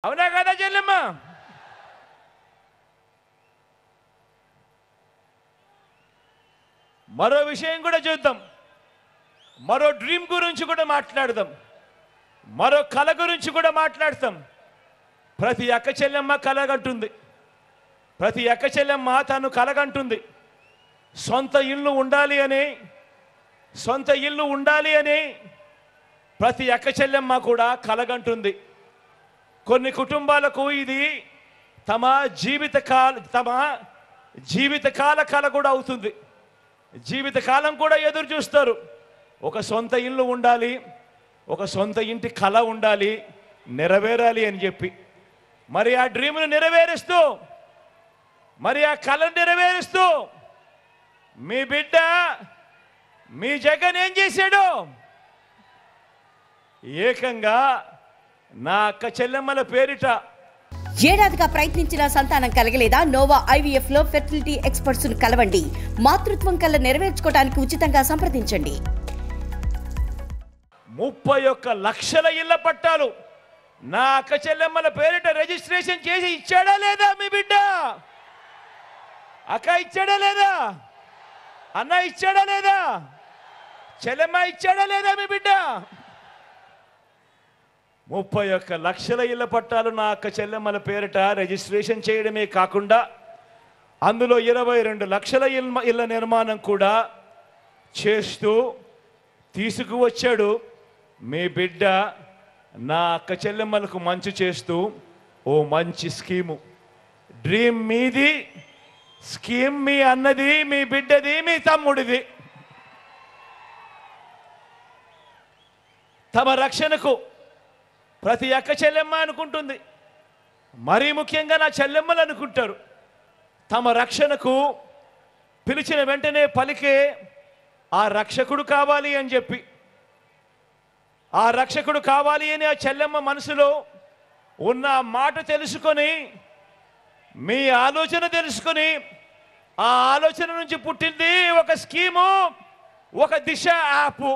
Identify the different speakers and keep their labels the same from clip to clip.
Speaker 1: అవునా కదా చెల్లెమ్మ? మరో విషయం కూడా చూద్దాం. మరో డ్రీమ్ గురించి కూడా మాట్లాడదాం. మరో కళ గురించి కూడా మాట్లాడతాం. ప్రతి అక్క చెల్లెమ్మ కలగంటుంది. ప్రతి అక్క చెల్లెమ్మ తను కలగంటుంది. సొంత ఇల్లు ఉండాలి అని, సొంత ఇల్లు ఉండాలి అని ప్రతి అక్క చెల్లెమ్మ కూడా కలగంటుంది. కొన్ని కుటుంబాలకు ఇది తమ జీవితకాల కళ కూడా అవుతుంది. జీవితకాలం కూడా ఎదురు చూస్తారు. ఒక సొంత ఇల్లు ఉండాలి, ఒక సొంత ఇంటి కళ ఉండాలి, నెరవేరాలి అని చెప్పి. మరి ఆ డ్రీమ్ను నెరవేరుస్తూ, మరి ఆ కళను నెరవేరుస్తూ మీ బిడ్డ, మీ జగన్ ఏం చేశాడు? ఏకంగా నా అక్క చెల్లెమ్మల పేరిట
Speaker 2: ఏడాదిగా ప్రయత్నించిన సంతానం కలగలేదా? నోవా ఐవీఎఫ్ లో ఫెర్టిలిటీ ఎక్స్పర్ట్స్ ను కలవండి. మాతృత్వం కల నెరవేర్చుకోవడానికి ఉచితంగా సంప్రదించండి.
Speaker 1: 31 లక్షల ఇళ్ల పట్టాలు నా అక్క చెల్లెమ్మల పేరిట రిజిస్ట్రేషన్ చేసి ఇచ్చాడా లేదా మీ బిడ్డ? అక్క ఇచ్చాడా లేదా? అన్న ఇచ్చాడా లేదా? చెల్లెమ్మ ఇచ్చాడా లేదా మీ బిడ్డ? 31 లక్షల ఇళ్ల పట్టాలు నా అక్క చెల్లెమ్మల పేరిట రిజిస్ట్రేషన్ చేయడమే కాకుండా అందులో 22 లక్షల ఇళ్ల నిర్మాణం కూడా చేస్తూ తీసుకువచ్చాడు మీ బిడ్డ. నా అక్క చెల్లెమ్మలకు మంచి చేస్తూ ఓ మంచి స్కీము. డ్రీమ్ మీది, స్కీమ్ మీ అన్నది, మీ బిడ్డది, మీ తమ్ముడిది. తమ రక్షణకు ప్రతి అక్క చెల్లెమ్మ అనుకుంటుంది. మరీ ముఖ్యంగా నా చెల్లెమ్మలు అనుకుంటారు. తమ రక్షణకు పిలిచిన వెంటనే పలికే ఆ రక్షకుడు కావాలి అని చెప్పి, ఆ రక్షకుడు కావాలి అని ఆ చెల్లెమ్మ మనసులో ఉన్న మాట తెలుసుకొని, మీ ఆలోచన తెలుసుకొని, ఆ ఆలోచన నుంచి పుట్టింది ఒక స్కీము, ఒక దిశ యాప్.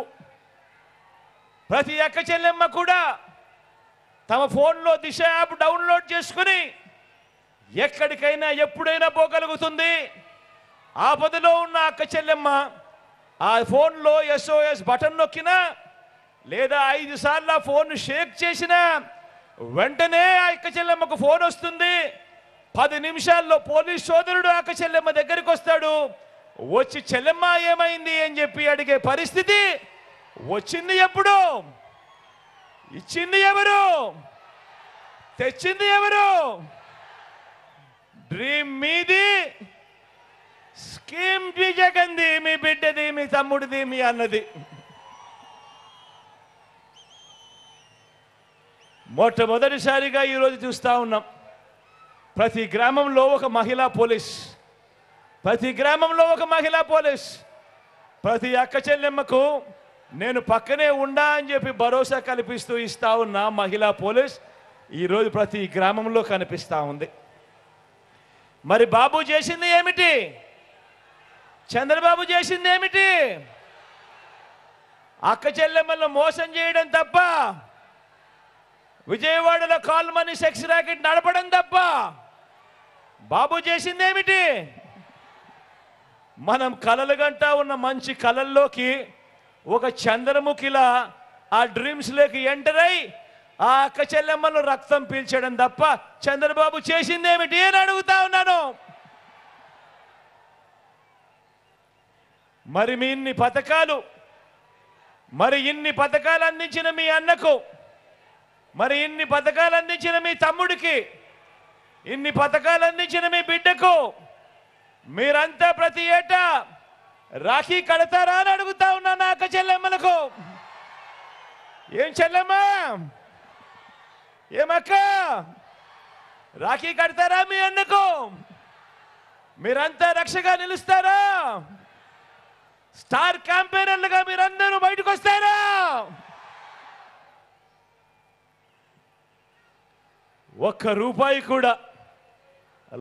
Speaker 1: ప్రతి అక్క చెల్లెమ్మ కూడా తమ ఫోన్లో దిశ యాప్ డౌన్లోడ్ చేసుకుని ఎక్కడికైనా ఎప్పుడైనా పోగలుగుతుంది. ఆపదలో ఉన్న అక్క చెల్లెమ్మ ఆ ఫోన్లో SOS బటన్ నొక్కినా లేదా 5 సార్లు ఆ ఫోన్ షేక్ చేసినా వెంటనే ఆ అక్క చెల్లెమ్మకు ఫోన్ వస్తుంది. 10 నిమిషాల్లో పోలీస్ సోదరుడు అక్క చెల్లెమ్మ దగ్గరికి వస్తాడు. వచ్చి చెల్లెమ్మ ఏమైంది అని చెప్పి అడిగే పరిస్థితి వచ్చింది. ఎప్పుడు ఇచ్చింది ఎవరు? తెచ్చింది ఎవరు? డ్రీమ్ మీది, స్కీమ్ మీ జగన్ది, మీ బిడ్డది, మీ తమ్ముడిది, మీ అన్నది. మొట్టమొదటిసారిగా ఈరోజు చూస్తూ ఉన్నాం. ప్రతి గ్రామంలో ఒక మహిళా పోలీస్, ప్రతి గ్రామంలో ఒక మహిళా పోలీస్. ప్రతి అక్క చెల్లెమ్మకు నేను పక్కనే ఉండా అని చెప్పి భరోసా కల్పిస్తూ ఇస్తా ఉన్న మహిళా పోలీస్ ఈరోజు ప్రతి గ్రామంలో కనిపిస్తూ ఉంది. మరి బాబు చేసింది ఏమిటి? చంద్రబాబు చేసింది ఏమిటి? అక్క చెల్లెమ్మలను మోసం చేయడం తప్ప, విజయవాడలో కాల్ మనీ సెక్స్ ర్యాకెట్ నడపడం తప్ప బాబు చేసింది ఏమిటి? మనం కలలు గంటా ఉన్న మంచి కలల్లోకి ఒక చంద్రముఖిలా ఆ డ్రీమ్స్ లోకి ఎంటర్ అయి ఆ అక్క చెల్లెమ్మను రక్తం పీల్చడం తప్ప చంద్రబాబు చేసింది ఏమిటి అని అడుగుతా ఉన్నాను. మరి మీ ఇన్ని పథకాలు, మరి ఇన్ని పథకాలు అందించిన మీ అన్నకు, మరి ఇన్ని పథకాలు అందించిన మీ తమ్ముడికి, ఇన్ని పథకాలు అందించిన మీ బిడ్డకు మీరంతా ప్రతి ఏటా రాఖీ కడతారా అని అడుగుతా ఉన్నా నా అక్క చెల్లెమ్మలకు. ఏం చెల్లెమ్మ, ఏమక్క, రాఖీ కడతారా మీ అన్నకు? మీరంతా రక్షగా నిలుస్తారా? స్టార్ క్యాంపెయినర్లుగా మీరందరూ బయటకు వస్తారా? ఒక్క రూపాయి కూడా